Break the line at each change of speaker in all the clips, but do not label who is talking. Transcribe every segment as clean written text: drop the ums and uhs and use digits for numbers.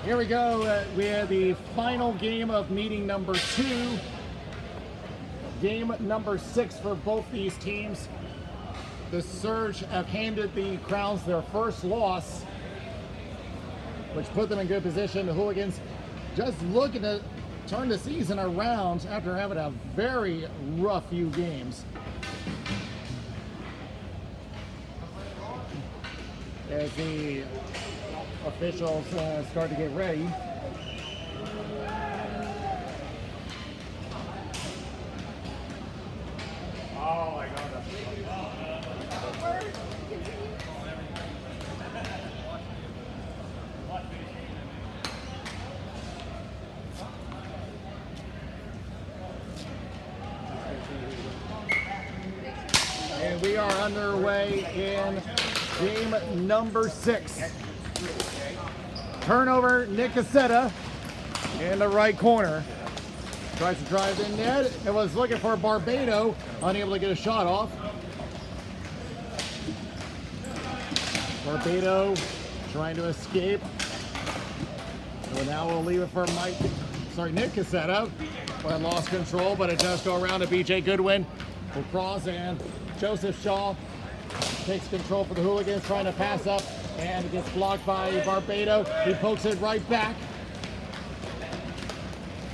Here we go. We have the final game of meeting number 2. Game number 6 for both these teams. The Surge have handed the Crowns their first loss, which put them in good position. The Hooligans just looking to turn the season around after having a very rough few games. As the officials start to get ready. Oh my God. And we are underway in game number 6. Turnover, Nick Cassetta in the right corner. Tries to drive in net. It was looking for Barbado, unable to get a shot off. Barbado trying to escape. So now we'll leave it for Nick Cassetta. But lost control, but it does go around to BJ Goodwin. Will cross, and Joseph Shaw takes control for the Hooligans, trying to pass up, and it gets blocked by Barbado. He pokes it right back.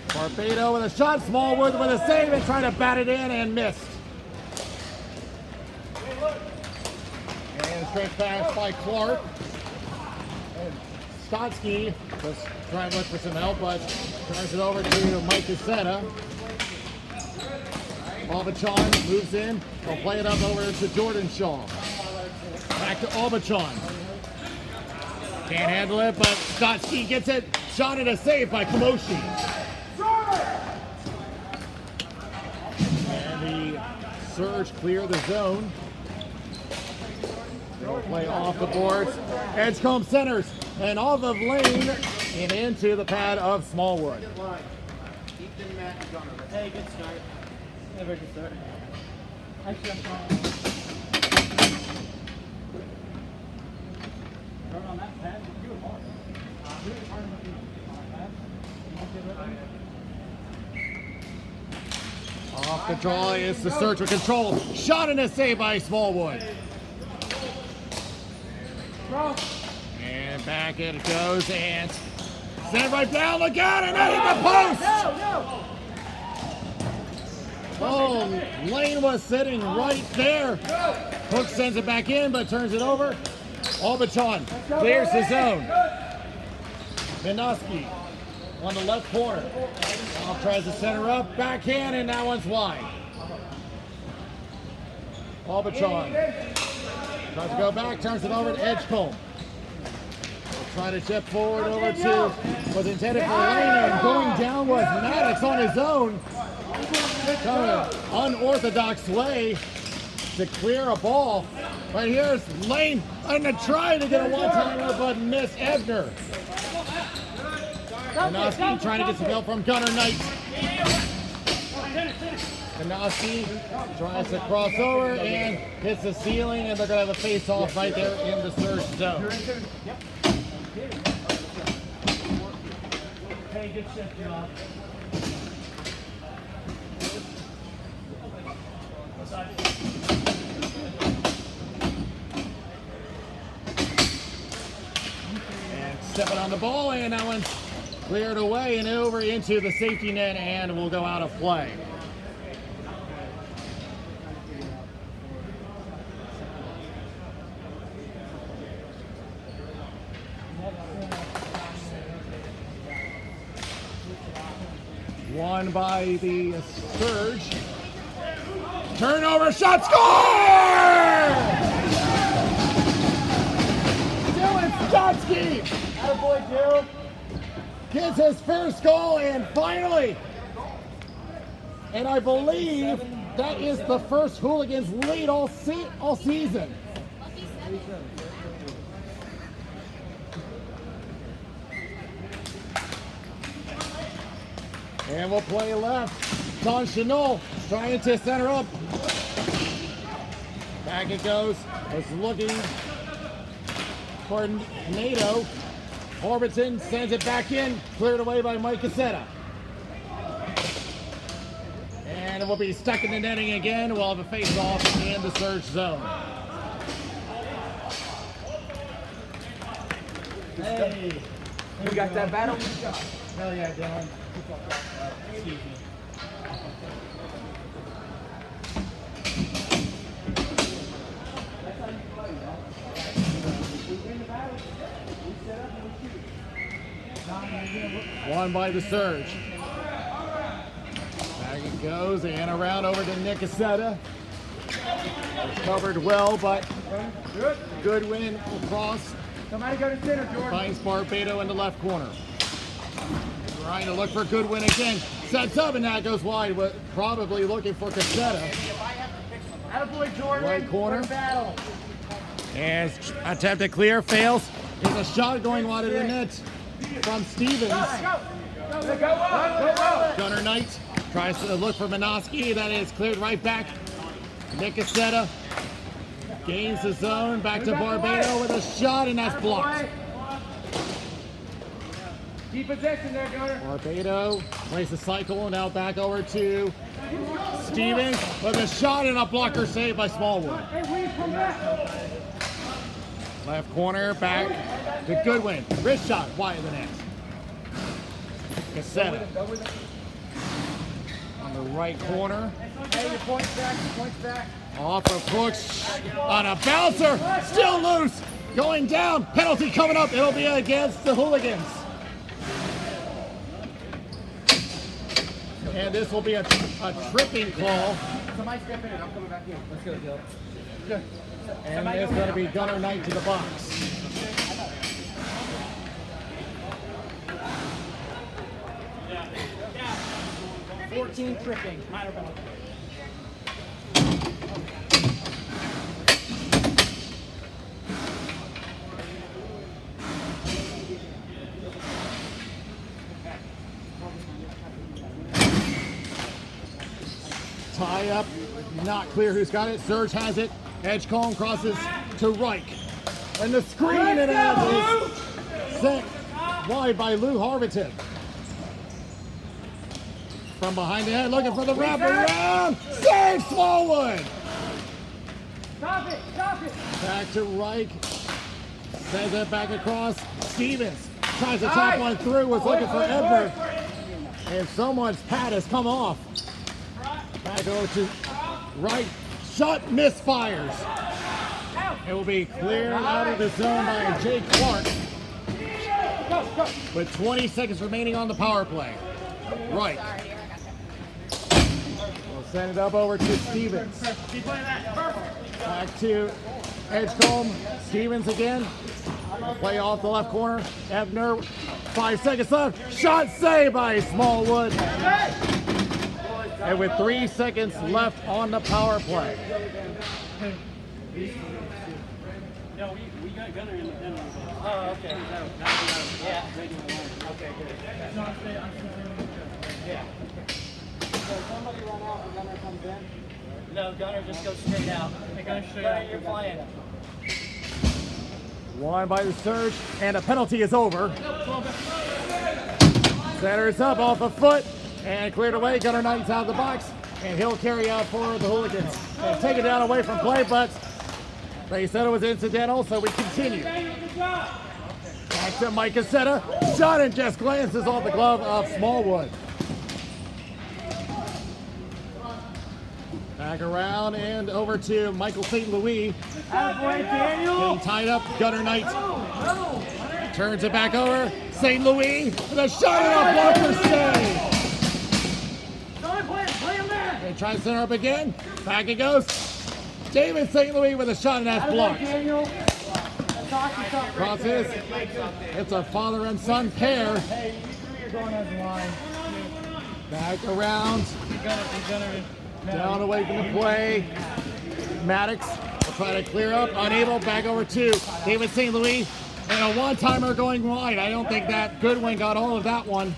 Barbado with a shot, Smallwood with a save and trying to bat it in and missed. And straight pass by Clark. And Stotsky was trying to look for some help, but turns it over to Mike Cassetta. Albachon moves in. He'll play it up over to Jordan Shaw. Back to Albachon. Can't handle it, but Stotsky gets it. Shot and a save by Kamoshi. And the Surge clear the zone. They'll play off the boards. Edgecombe centers and off of lane and into the pad of Smallwood.
Hey, good start. Never good start. Actually, I'm on that pad. You were hard. You were hard on that pad.
Off the draw is the Surge with control. Shot and a save by Smallwood. And back it goes and sent right down. Look out, and that hit the post. Oh, Lane was sitting right there. Hook sends it back in, but turns it over. Albachon clears the zone. Minoski on the left corner. Now tries to center up, backhand, and that one's wide. Albachon tries to go back, turns it over to Edgecombe. Trying to chip forward over to, was intended for Lane, and going down was Maddox on his own. Kind of unorthodox way to clear a ball. But here's Lane and trying to get a one-timer, but miss Ebner. Kanoski trying to get some help from Gunnar Knight. Kanoski tries to cross over and hits the ceiling, and they're going to have a face-off right there in the Surge zone.
Hey, good shift, John.
And stepping on the ball, and that one's cleared away and over into the safety net, and will go out of play. Won by the Surge. Turnover, shot, score! Dylan Stotsky!
Attaboy, Dill.
Gets his first goal, and finally, and I believe that is the first Hooligans lead all season. And we'll play left. Don Chanel trying to center up. Back it goes. Was looking for NATO. Orbison sends it back in, cleared away by Mike Cassetta. And it will be stuck in the netting again. We'll have a face-off in the Surge zone.
Hey.
You got that battle?
Hell yeah, Dylan. Excuse me.
Won by the Surge. Back it goes and around over to Nick Cassetta. Covered well, but good win across.
Somebody go to center, Jordan.
Finds Barbado in the left corner. Trying to look for Goodwin again. Sets up and that goes wide, but probably looking for Cassetta.
Attaboy, Jordan.
Right corner.
Good battle.
And attempt to clear, fails. There's a shot going wide of the net from Stevens. Gunner Knight tries to look for Minoski. That is cleared right back. Nick Cassetta gains the zone. Back to Barbado with a shot, and that's blocked.
Keep possession there, Gunner.
Barbado plays the cycle. Now back over to Stevens with a shot and a blocker save by Smallwood.
Hey, Williams, come back.
Left corner, back to Goodwin. Wrist shot, wide of the net. Cassetta on the right corner.
Hey, your points back.
Off of Brooks on a bouncer. Still loose. Going down. Penalty coming up. It'll be against the Hooligans. And this will be a tripping call.
Somebody step in. I'm coming back in. Let's go, Dylan. Good.
And it's going to be Gunner Knight to the box.
Yeah. 14 tripping. Minor penalty.
Tie up. Not clear who's got it. Surge has it. Edgecombe crosses to Reich. And the screen and out is sent wide by Lou Harvington. From behind the head, looking for the wraparound. Save Smallwood.
Stop it.
Back to Reich. Sends it back across. Stevens tries to tap one through. Was looking for Edward. And someone's pad has come off. Back over to Reich. Shot misfires. It will be cleared out of the zone by Jake Clark. With 20 seconds remaining on the power play. Right. We'll send it up over to Stevens. Back to Edgecombe. Stevens again. Play off the left corner. Ebner. 5 seconds left. Shot saved by Smallwood. And with 3 seconds left on the power play.
No, we got Gunner in the penalty. Oh, okay. Yeah. Okay, good. Yeah. So somebody run out and Gunner comes in? No, Gunner just goes straight out. Hey, Gunner, straight out. You're playing.
Won by the Surge, and a penalty is over. Centers up off a foot, and cleared away. Gunner Knight's out of the box, and he'll carry out for the Hooligans. They'll take it down away from play, but they said it was incidental, so we continue. Back to Mike Cassetta. Shot and just glances off the glove of Smallwood. Back around and over to Michael St. Louis. Getting tied up, Gunner Knight. Turns it back over. St. Louis with a shot and a blocker save. And tries to center up again. Back it goes. David St. Louis with a shot and that's blocked. Crosses. It's a father and son pair. Back around. Down away from the play. Maddox will try to clear up. Unable. Back over to David St. Louis. And a one-timer going wide. I don't think that Goodwin got all of that one.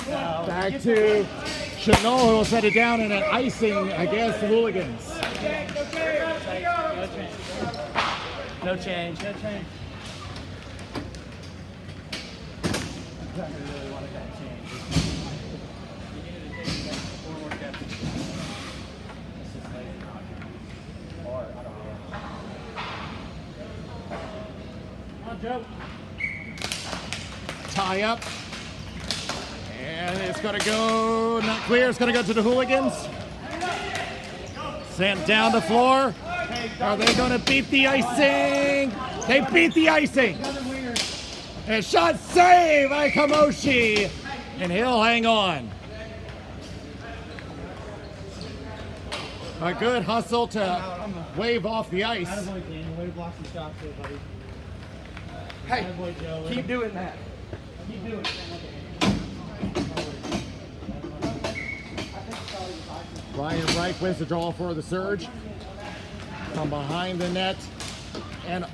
Back to Chanel, who will set it down in an icing against the Hooligans.
No change. Gunner really wanted that change. You needed to take like 4 more steps. It's just lazy. Or, I don't know. Come on, Joe.
Tie up. And it's going to go, not clear. It's going to go to the Hooligans. Sent down the floor. Are they going to beat the icing? They beat the icing. And shot save by Kamoshi. And he'll hang on. A good hustle to wave off the ice.
Attaboy, Daniel. Way to block some shots there, buddy.
Hey,
Attaboy, Joe.
keep doing that.
Keep doing it.
Ryan Reich wins the draw for the Surge. From behind the net. And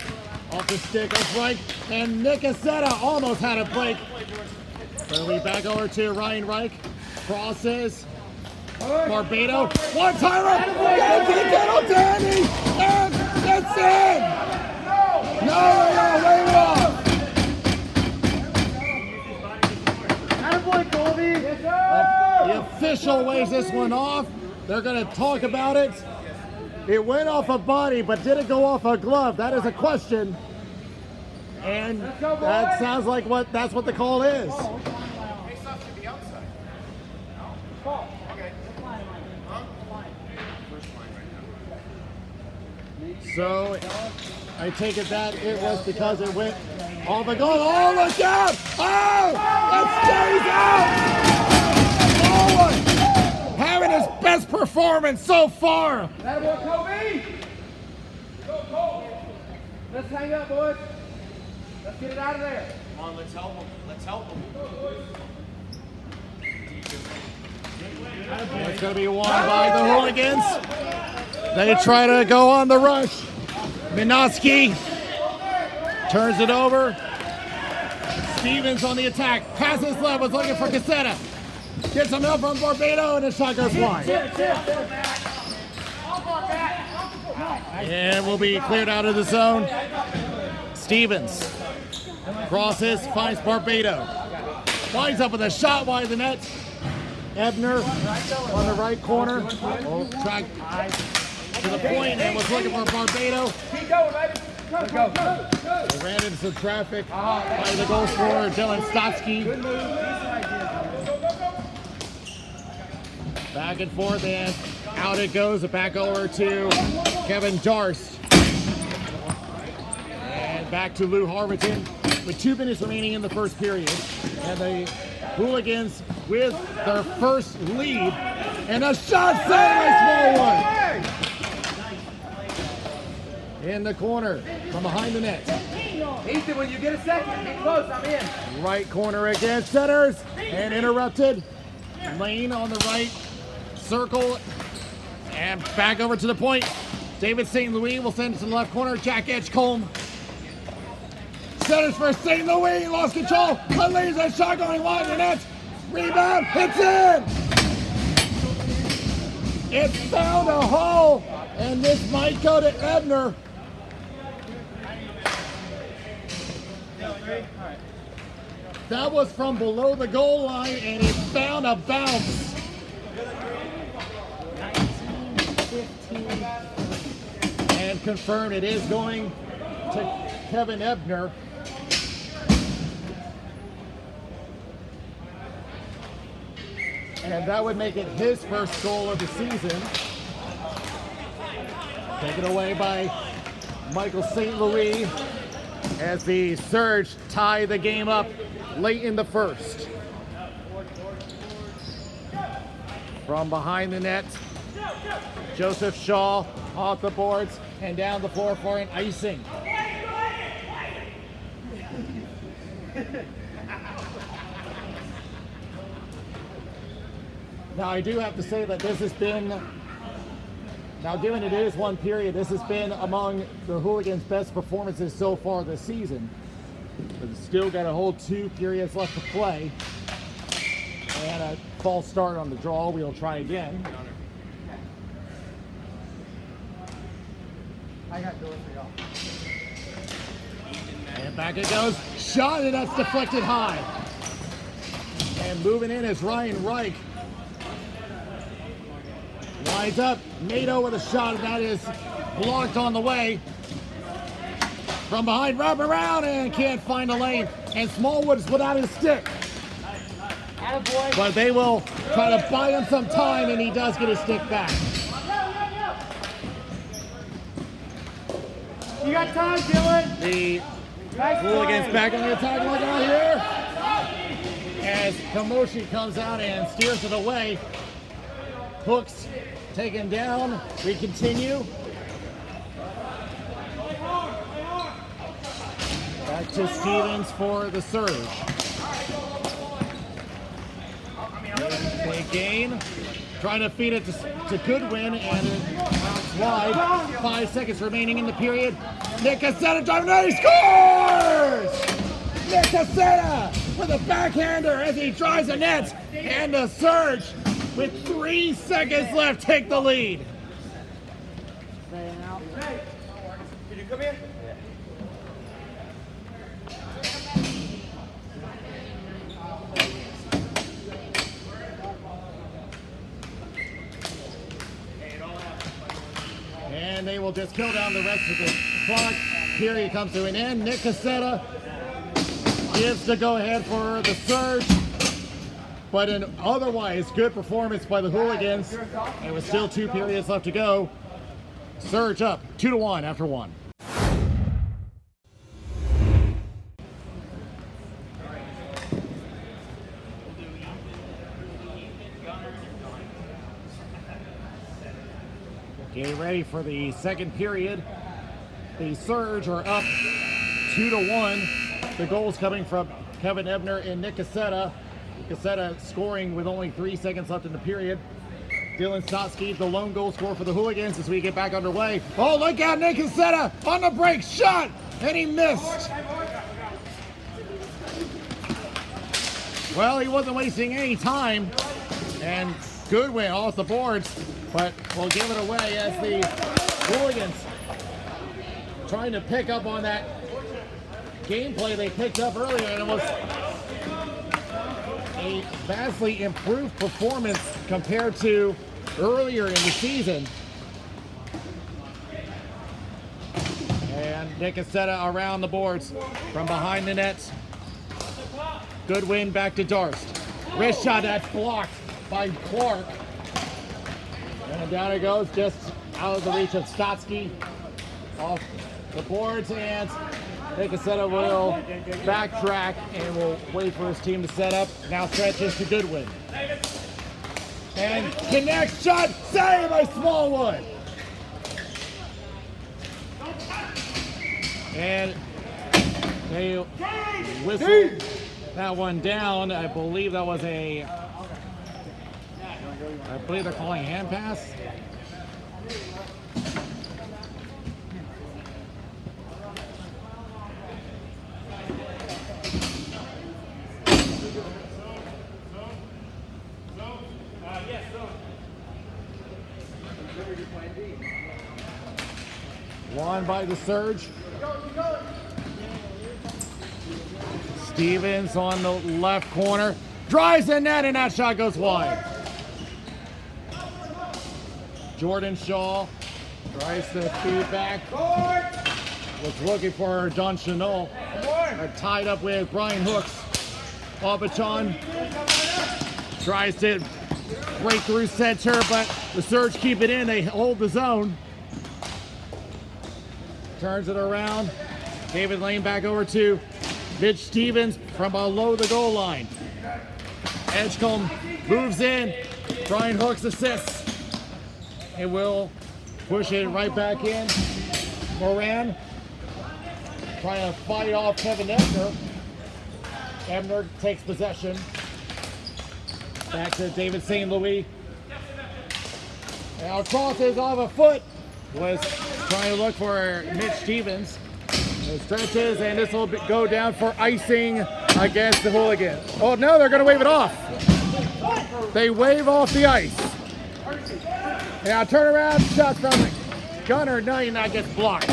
off the stick of Reich. And Nick Aceta almost had a break. But we back over to Ryan Reich. Crosses. Barbado. One-timer. Little Danny. And it's in. No, wave it off.
Attaboy, Colby. Yes,
The official waves this one off. They're going to talk about it. It went off a body, but did it go off a glove? That is a question. And that sounds like that's what the call is. So I take it that it was because it went off a glove. Oh, look out! Oh! It stays out! Forward! Having his best performance so far.
Attaboy, Kobe! Go, Cole! Let's hang up, boys. Let's get it out of there.
Come on, let's help him. Let's help him.
It's going to be won by the Hooligans. They try to go on the rush. Minoski turns it over. Stevens on the attack. Passes left, was looking for Casetta. Gets him up from Barbado, and the shot goes wide. And will be cleared out of the zone. Stevens crosses, finds Barbado. Winds up with a shot wide of the net. Ebner on the right corner. Will track to the point and was looking for Barbado.
Keep going, baby. Go.
They ran into some traffic by the goal scorer, Dylan Stotsky. Back and forth, and out it goes. Back over to Kevin Darst. And back to Lou Harvington with 2 minutes remaining in the first period. And the Hooligans with their first lead. And a shot saved by Smallwood. In the corner from behind the net.
Easy when you get a second. Get close, I'm in.
Right corner again, centers, and interrupted. Lane on the right circle, and back over to the point. David St. Louis will send it to the left corner. Jack Edgecombe centers for St. Louis, lost control, but leaves a shot going wide of the net. Rebound, it's in! It found a hole, and this might go to Ebner. That was from below the goal line, and it found a bounce. 19-15. And confirmed it is going to Kevin Ebner. And that would make it his first goal of the season. Taken away by Michael St. Louis as the Surge tie the game up late in the first. From behind the net, Joseph Shaw off the boards and down the floor for an icing. Now I do have to say that this has been, now given it is one period, this has been among the Hooligans' best performances so far this season. But it's still got a whole 2 periods left to play. And a false start on the draw. We'll try again.
I got doors for y'all.
And back it goes. Shot, and that's deflected high. And moving in is Ryan Reich. Lines up, Nato with a shot, and that is blocked on the way. From behind, wrap around, and can't find a lane. And Smallwood's without his stick. But they will try to buy him some time, and he does get his stick back.
You got time, Dylan.
The Hooligans back on the attack line out here. As Kamoshi comes out and steers it away. Hooks taken down. We continue. Back to Stevens for the surge. Big gain. Trying to feed it to Goodwin, and it bounces wide. 5 seconds remaining in the period. Nick Cassetta driving out, he scores! Nick Cassetta with a backhander as he drives the nets, and the surge with 3 seconds left take the lead.
Can you come in?
And they will just kill down the rest of the clock. Period comes to an end. Nick Cassetta gives the go-ahead for the surge. But an otherwise good performance by the Hooligans. And with still 2 periods left to go. Surge up 2-1 after 1. Getting ready for the second period. The Surge are up 2-1. The goals coming from Kevin Ebner and Nick Cassetta. Cassetta scoring with only 3 seconds left in the period. Dylan Stotsky, the lone goal scorer for the Hooligans as we get back underway. Oh, look out, Nick Cassetta on the break, shot, and he missed. Well, he wasn't wasting any time, and Goodwin off the boards, but we'll give it away as the Hooligans trying to pick up on that gameplay they picked up earlier, and it was a vastly improved performance compared to earlier in the season. And Nick Cassetta around the boards from behind the nets. Goodwin back to Darst. Wrist shot, that's blocked by Clark. And down it goes, just out of the reach of Stotsky. Off the boards, and Nick Cassetta will backtrack and will wait for his team to set up. Now stretches to Goodwin. And connect shot, saved by Smallwood. And they whistled that one down. I believe that was I believe they're calling hand pass. Won by the Surge. Stevens on the left corner. Drives the net, and that shot goes wide. Jordan Shaw tries to feed back. Was looking for Don Chanel. Tied up with Brian Hooks. Aubuchon tries to break through center, but the Surge keep it in. They hold the zone. Turns it around. David Lane back over to Mitch Stevens from below the goal line. Edgecombe moves in. Brian Hooks assists. And will push it right back in. Moran trying to fight off Kevin Ebner. Ebner takes possession. Back to David St. Louis. Now crosses off a foot. Was trying to look for Mitch Stevens. It stretches, and this will go down for icing against the Hooligans. Oh no, they're going to wave it off. They wave off the ice. Now turn around, shot from Gunner. No, that gets blocked.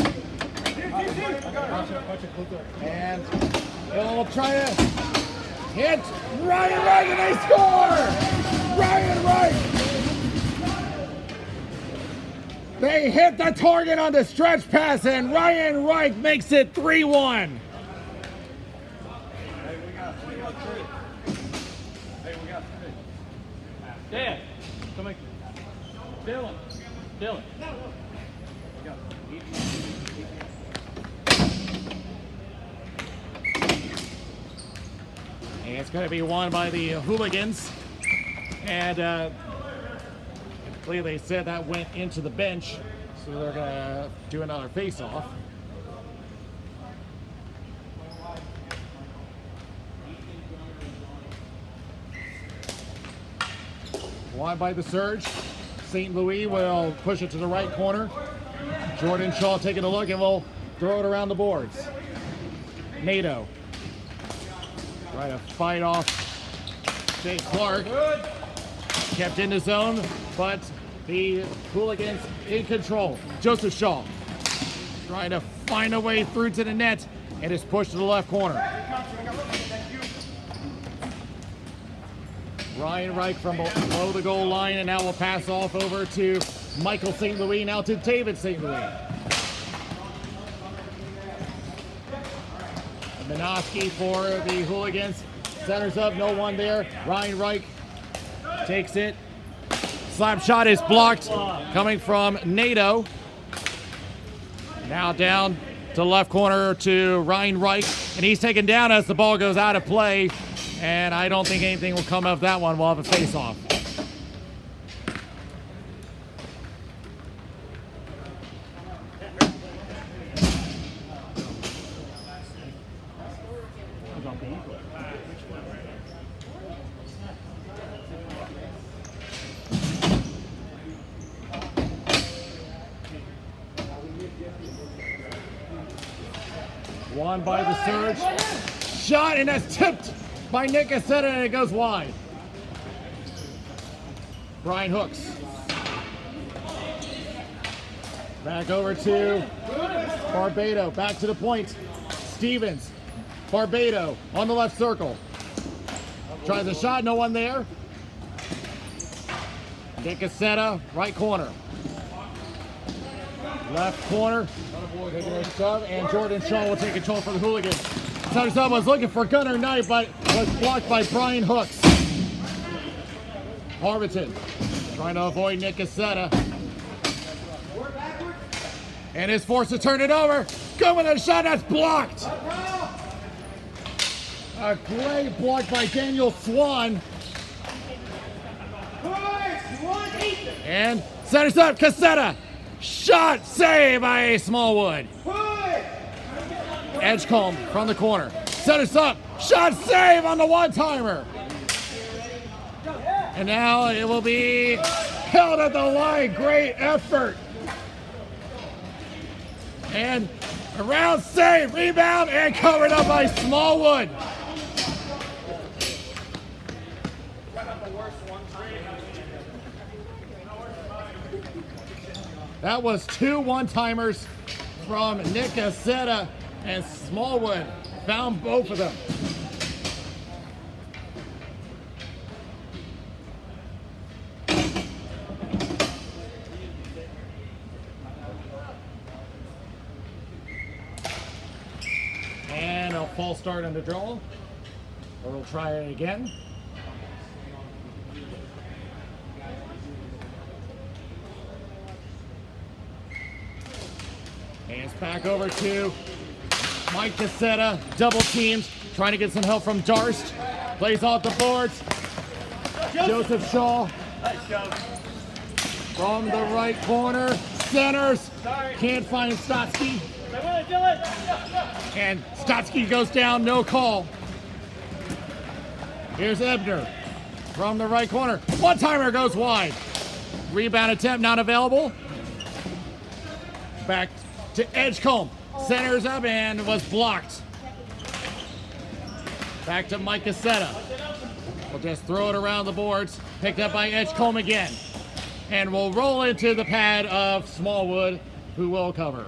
And they'll try to Hit Ryan Reich and they score! Ryan Reich! They hit the target on the stretch pass and Ryan Reich makes it 3-1.
Dad, come here. Dylan.
And it's going to be won by the Hooligans. And I believe they said that went into the bench, so they're going to do another face-off. Won by the Surge. St. Louis will push it to the right corner. Jordan Shaw taking a look and will throw it around the boards. NATO. Try to fight off Jake Clark. Kept in the zone, but the Hooligans in control. Joseph Shaw trying to find a way through to the net and is pushed to the left corner. Ryan Reich from below the goal line, and now will pass off over to Michael St. Louis, now to David St. Louis. Minosky for the Hooligans. Centers up, no one there. Ryan Reich takes it. Slap shot is blocked, coming from NATO. Now down to left corner to Ryan Reich, and he's taken down as the ball goes out of play. And I don't think anything will come of that one. We'll have a face-off. Won by the Surge. Shot, and that's tipped by Nick Aceta, and it goes wide. Brian Hooks. Back over to Barbado. Back to the point. Stevens. Barbado on the left circle. Tries a shot, no one there. Nick Aceta, right corner. Left corner. Taking a shove, and Jordan Shaw will take control for the Hooligans. Sub was looking for Gunnar Knight, but was blocked by Brian Hooks. Harvington trying to avoid Nick Aceta. And is forced to turn it over. Good with a shot, that's blocked. A great block by Daniel Swan. And centers up, Casetta. Shot, save by Smallwood. Edgecombe from the corner. Centers up, shot, save on the one-timer. And now it will be held at the line. Great effort. And around save, rebound, and covered up by Smallwood. That was two one-timers from Nick Aceta, and Smallwood found both of them. And a false start on the draw. Or we'll try it again. And it's back over to Mike Casetta, double teams, trying to get some help from Darst. Plays off the boards. Joseph Shaw from the right corner. Centers. Can't find Stotsky. And Stotsky goes down, no call. Here's Ebner from the right corner. One-timer goes wide. Rebound attempt not available. Back to Edgecombe. Centers up and was blocked. Back to Mike Casetta. We'll just throw it around the boards. Picked up by Edgecombe again. And we'll roll into the pad of Smallwood, who will cover.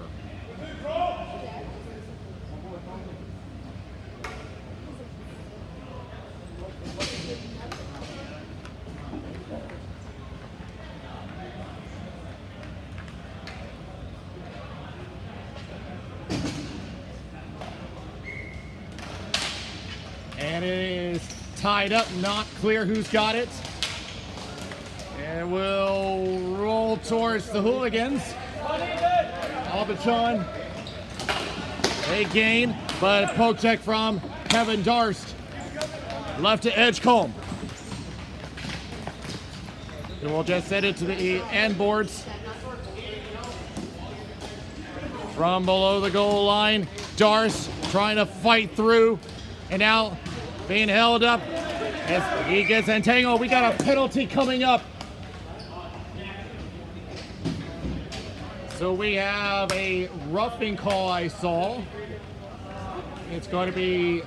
tied up, not clear who's got it. And will roll towards the Hooligans. Albachon, a gain, but a poke check from Kevin Darst. Left to Edgecombe. And we'll just send it to the end boards. From below the goal line, Darst trying to fight through, and now being held up as he gets entangled. We got a penalty coming up. So we have a roughing call I saw. It's going to be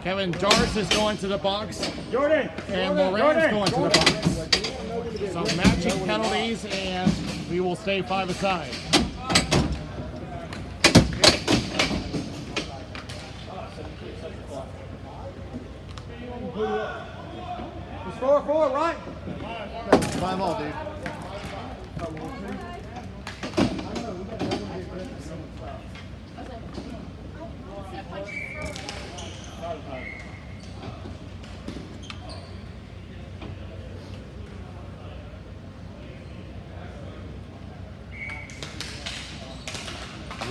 Kevin Darst is going to the box.
Jordan!
And Moran's going to the box. Some matching penalties, and we will stay 5 aside.
It's 4-4, right?
5 all, dude.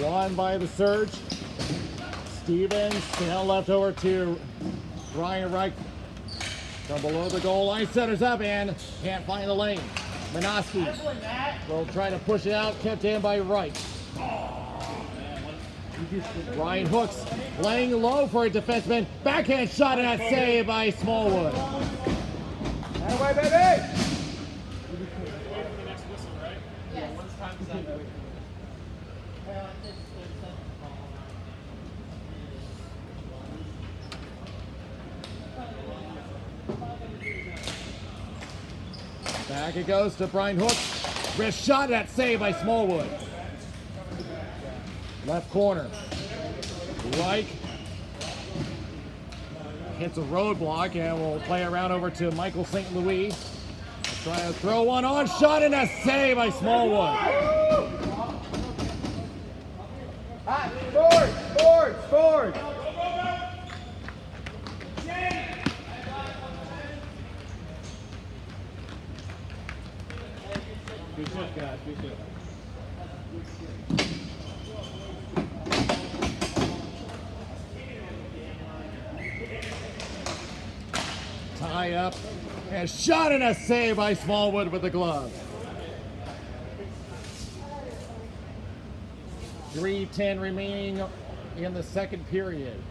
Won by the Surge. Stevens now left over to Ryan Reich. From below the goal line, centers up and can't find the lane. Minoski will try to push it out, kept in by Reich. Ryan Hooks laying low for a defenseman. Backhand shot and that save by Smallwood.
That way, baby!
Back it goes to Brian Hooks. Wrist shot, that save by Smallwood. Left corner. Reich hits a roadblock and will play around over to Michael St. Louis. Try to throw one on, shot and a save by Smallwood.
Forward! Good shot, guys. Good shot.
Tie up and shot and a save by Smallwood with the glove. 3:10 remaining in the second period.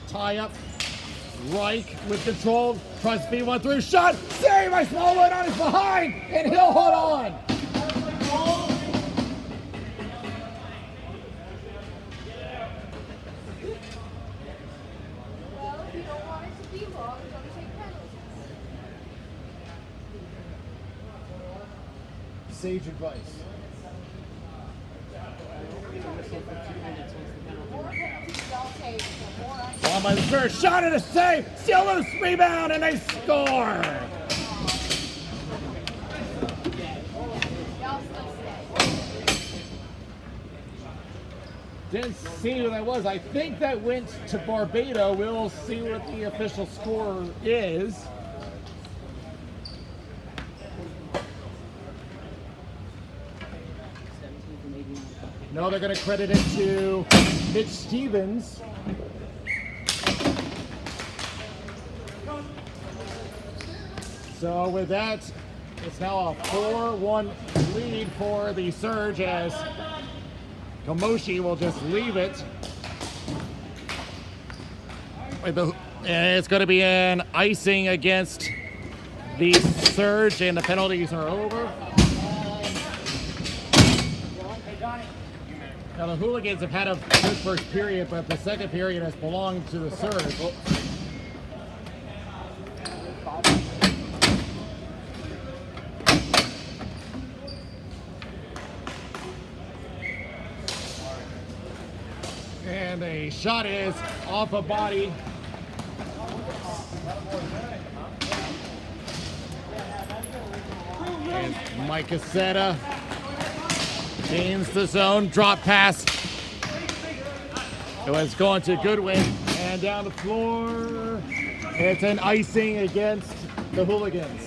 Tie up. Reich with control, tries to feed one through, shot, save by Smallwood on his behind, and he'll hold on.
Well, if you don't want it to be long, it's going to take penalties.
Sage advice.
More penalties don't take, so more on.
On by the third, shot and a save, still loose, rebound, and they score.
Y'all still stay.
Didn't see who that was. I think that went to Barbado. We'll see what the official score is. No, they're going to credit it to Mitch Stevens. So with that, it's now a 4-1 lead for the Surge as Komoshi will just leave it. And it's going to be an icing against the Surge, and the penalties are over. Now the Hooligans have had a good first period, but the second period has belonged to the Surge. And a shot is off a body. And Mike Cassetta gains the zone, drop pass It was going to Goodwin and down the floor. It's an icing against the Hooligans.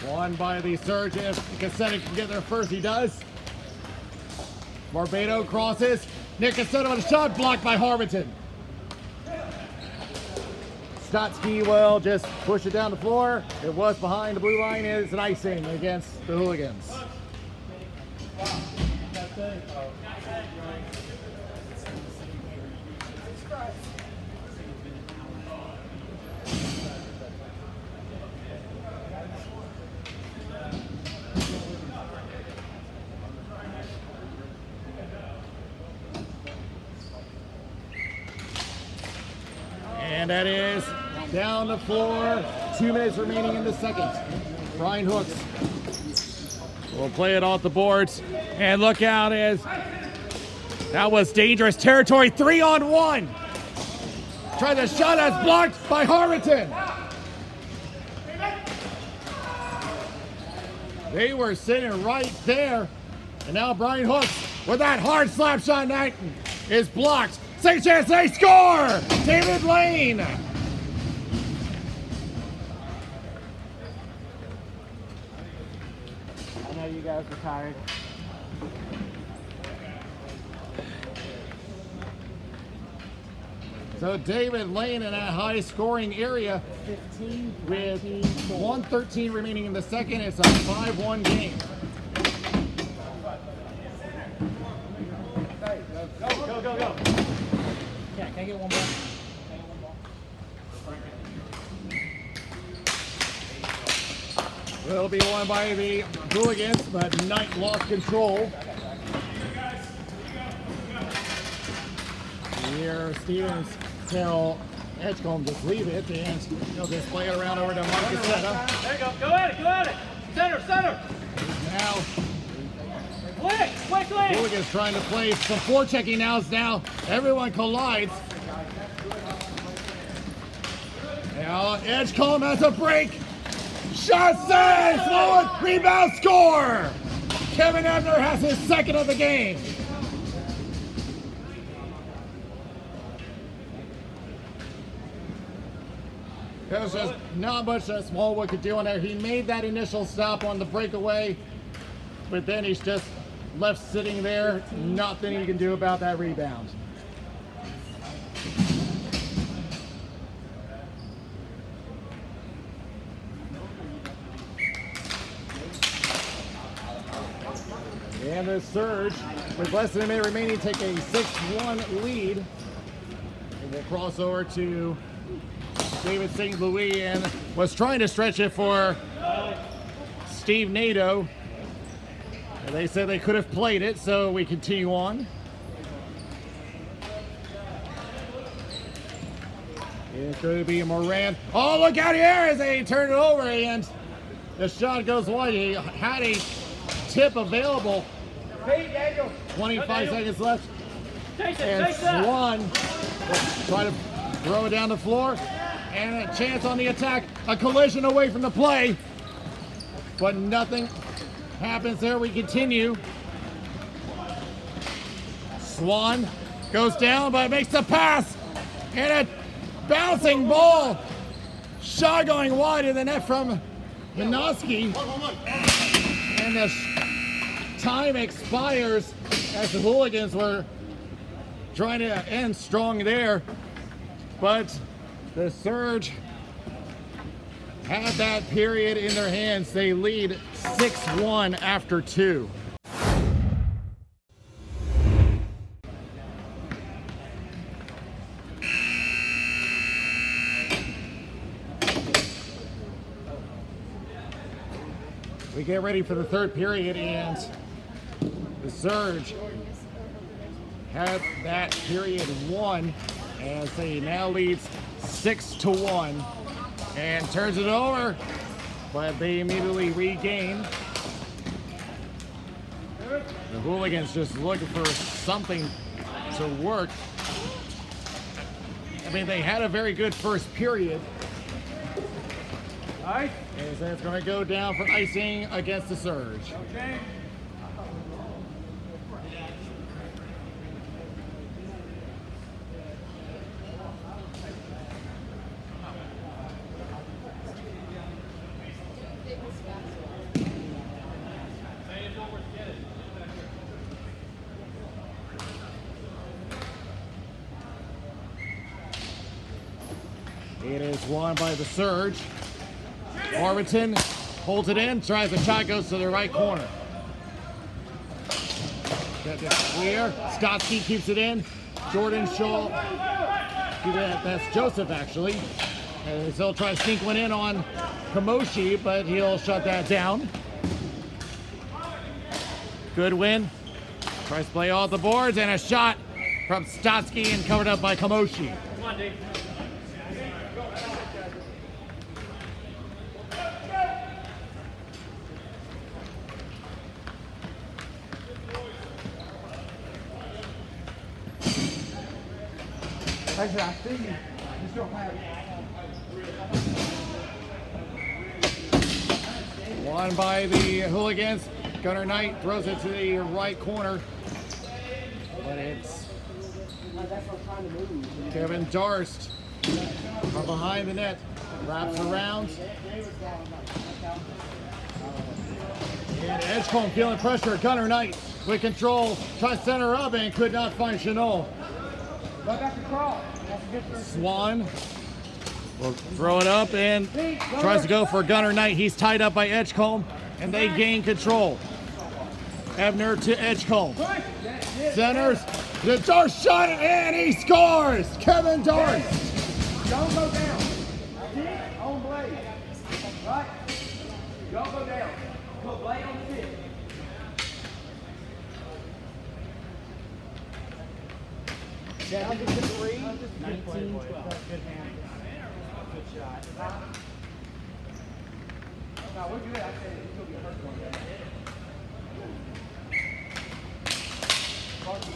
Won by the Surge. If Cassetti can get there first, he does. Barbado crosses. Nick Cassetti with a shot blocked by Harvington. Scott Skiwell just pushed it down the floor. It was behind the blue line. It's an icing against the Hooligans. And that is down the floor. 2 minutes remaining in the second. Brian Hooks will play it off the boards. And look out, as that was dangerous territory. 3-on-1. Try the shot, that's blocked by Harvington. They were sitting right there. And now Brian Hooks with that hard slap shot, that is blocked. Second chance, they score! David Lane! I
know you guys are tired.
So David Lane in that high scoring area
15
with 1:13 remaining in the second. It's a 5-1 game.
Go. Can I get one more?
Will be won by the Hooligans, but Knight lost control. Here, Stevens tell Edgecombe just leave it, and he'll just play it around over to Marcusetta.
There you go. Go at it. Center.
Now,
Quickly.
Hooligans trying to play some forechecking now. Everyone collides. Now, Edgecombe has a break. Shot saved! Forward, rebound, score! Kevin Ebner has his second of the game. There's just not much that Smallwood could do on there. He made that initial stop on the breakaway, but then he's just left sitting there. Nothing he can do about that rebound. And the Surge, with less than a minute remaining, take a 6-1 lead. And we'll cross over to David St. Louis, and was trying to stretch it for Steve Nadeau. And they said they could have played it, so we continue on. It could be Moran. Oh, look out here as they turn it over, and the shot goes wide. He had a tip available. 25 seconds left. And Swan will try to throw it down the floor. And a chance on the attack. A collision away from the play. But nothing happens there. We continue. Swan goes down, but makes the pass. And a bouncing ball. Shot going wide in the net from Minoski. And the time expires as the Hooligans were trying to end strong there. But the Surge had that period in their hands. They lead 6-1 after 2. We get ready for the third period, and the Surge had that period won as they now leads 6-1. And turns it over, but they immediately regain. The Hooligans just looking for something to work. I mean, they had a very good first period.
Nice.
And it's going to go down for icing against the Surge.
Okay.
It is won by the Surge. Arlington holds it in, tries the shot, goes to the right corner. Got this clear. Stotsky keeps it in. Jordan Shaw. That's Joseph, actually. And he'll try to sneak one in on Kamoshi, but he'll shut that down. Good win. Tries to play off the boards, and a shot from Stotsky and covered up by Kamoshi.
Come on, Dave.
Actually, I see you. Just don't have it.
Won by the Hooligans. Gunnar Knight throws it to the right corner. But it's Kevin Darst from behind the net. Wraps around. And Edgecombe feeling pressure. Gunnar Knight with control. Tries to center up and could not find Chanel.
Go back to crawl. That's a good first.
Swan will throw it up and tries to go for Gunnar Knight. He's tied up by Edgecombe, and they gain control. Ebner to Edgecombe. Centers. The Darst shot it, and he scores! Kevin Darst.
Don't go down. Stick on blade. Right? Don't go down. Put blade on the stick.
Down to 3, 19, 12. Good hand. Good shot.
No, we're good. I said it's going to be a first one.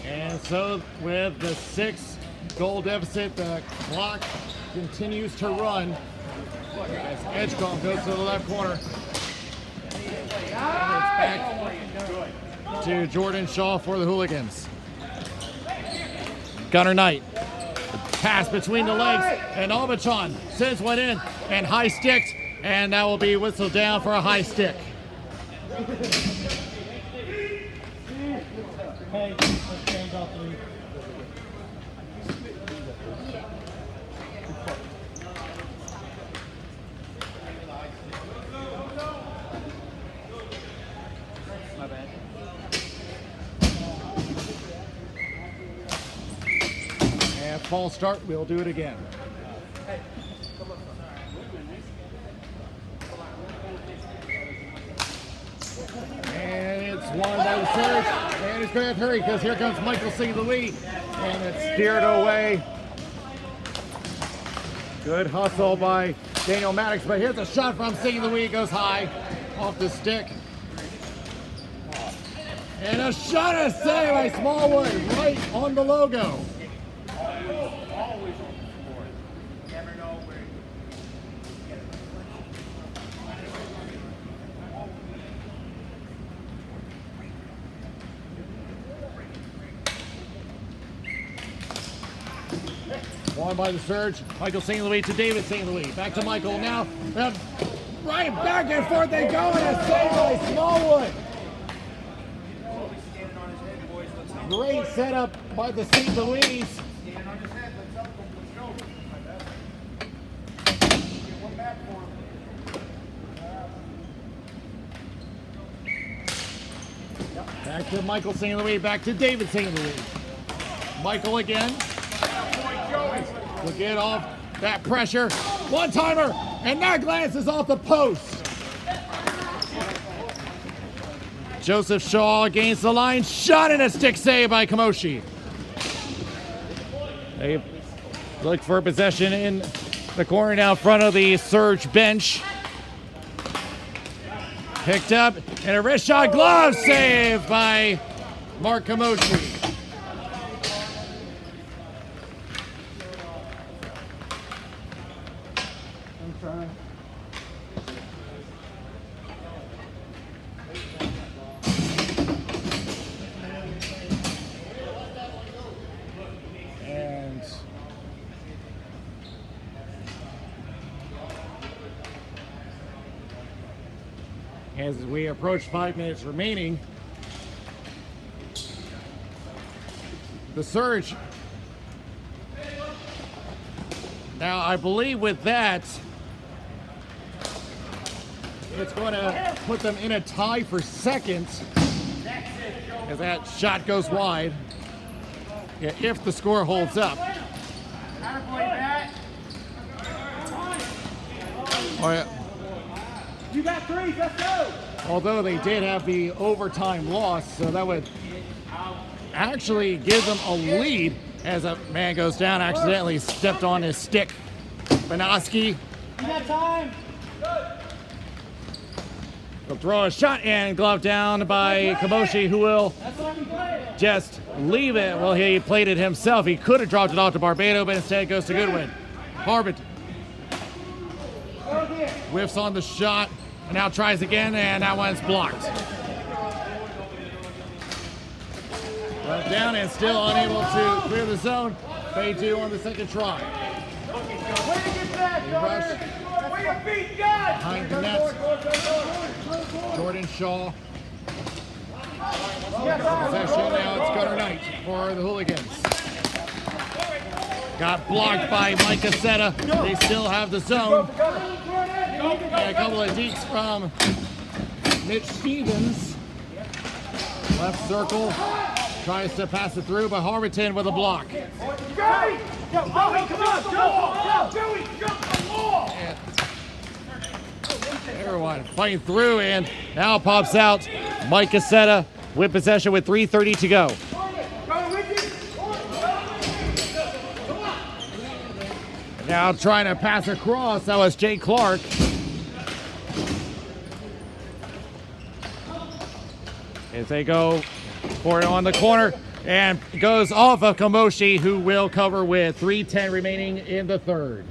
And so with the 6-goal deficit, the clock continues to run as Edgecombe goes to the left corner. And it's back to Jordan Shaw for the Hooligans. Gunnar Knight. Pass between the legs, and Albachon sends one in and high sticked, and that will be whistled down for a high stick.
Hey, let's change all 3. My bad.
And false start, we'll do it again. And it's won by the Surge. And he's going to have to hurry because here comes Michael St. Louis. And it's steered away. Good hustle by Daniel Maddox. But here's a shot from St. Louis. Goes high off the stick. And a shot of save by Smallwood right on the logo. Won by the Surge. Michael St. Louis to David St. Louis. Back to Michael now. Right back and forth they go, and a save by Smallwood. Great setup by the St. Louis. Back to Michael St. Louis. Back to David St. Louis. Michael again. To get off that pressure. One-timer, and that glances off the post. Joseph Shaw against the line. Shot and a stick save by Kamoshi. They look for possession in the corner down front of the Surge bench. Picked up, and a wrist shot glove save by Mark Kamoshi.
I'm trying.
And as we approach 5 minutes remaining, the Surge. Now, I believe with that, it's going to put them in a tie for second as that shot goes wide. Yeah, if the score holds up. Oh, yeah.
You got threes, let's go!
Although they did have the overtime loss, so that would actually give them a lead as a man goes down, accidentally stepped on his stick. Banoski
You got time!
will throw a shot and glove down by Kamoshi, who will
That's what we play!
just leave it. Well, he played it himself. He could have dropped it off to Barbado, but instead it goes to Goodwin. Harbit whiffs on the shot and now tries again, and that one's blocked. Left down and still unable to clear the zone. They do on the second try.
Way to get back,
Rush
Where your feet, God!
behind the net. Jordan Shaw. Possession, now it's gutter night for the Hooligans. Got blocked by Mike Cassetta. They still have the zone. And a couple of deeks from Mitch Stevens. Left circle. Tries to pass it through, but Harvington with a block.
Joey! Joey, come on! Joey, jump the wall!
And everyone fighting through, and now pops out Mike Cassetta with possession with 3:30 to go. Now trying to pass across, that was Jay Clark. As they go for it on the corner, and goes off of Kamoshi, who will cover with 3:10 remaining in the third.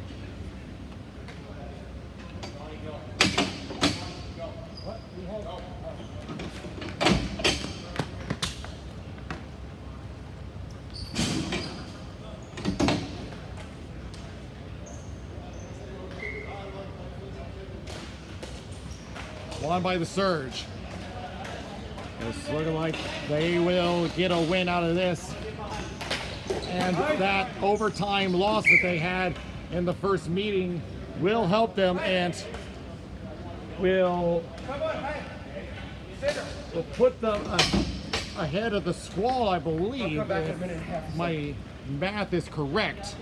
Won by the Surge. It's looking like they will get a win out of this. And that overtime loss that they had in the first meeting will help them and will put them ahead of the Squall, I believe, if my math is correct.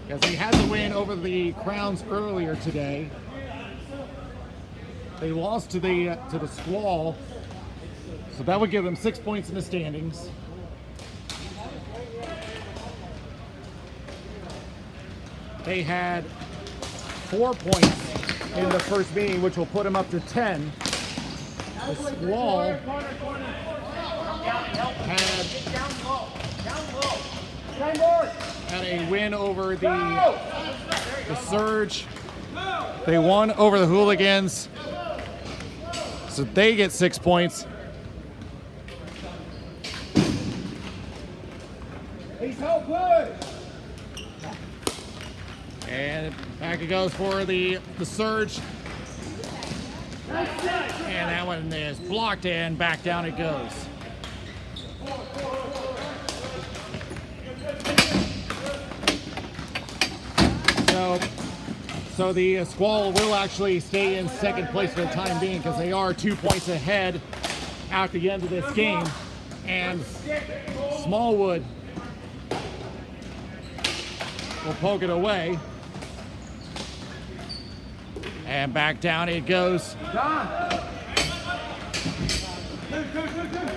Because they had the win over the Crowns earlier today. They lost to the Squall, so that would give them 6 points in the standings. They had 4 points in the first meeting, which will put them up to 10. The Squall had a win over the Surge. They won over the Hooligans, so they get 6 points.
He's so good!
And back it goes for the Surge. And that one is blocked, and back down it goes. So the Squall will actually stay in second place for the time being, because they are 2 points ahead at the end of this game. And Smallwood will poke it away. And back down it goes.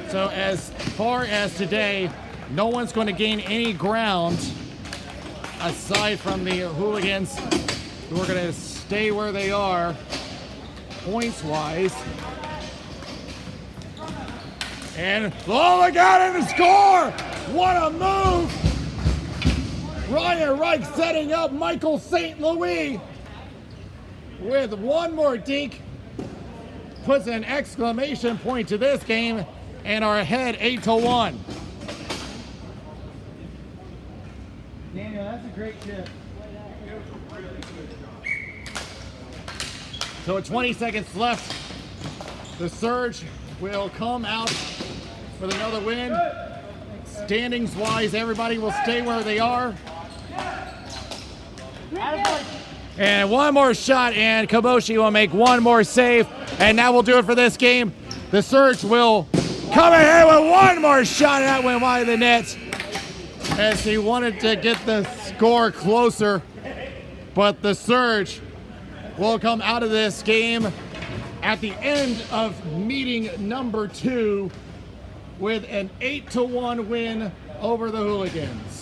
So as far as today, no one's going to gain any ground aside from the Hooligans, who are going to stay where they are, points-wise. And, oh my God, and the score! What a move! Ryan Reich setting up Michael St. Louis with one more dink. Puts an exclamation point to this game and are ahead 8-1.
Daniel, that's a great tip.
So 20 seconds left. The Surge will come out with another win. Standings wise, everybody will stay where they are. And one more shot, and Kaboshi will make one more save. And that will do it for this game. The Surge will come ahead with one more shot, and that went wide of the net, as he wanted to get the score closer. But the Surge will come out of this game at the end of meeting number 2 with an 8-1 win over the Hooligans.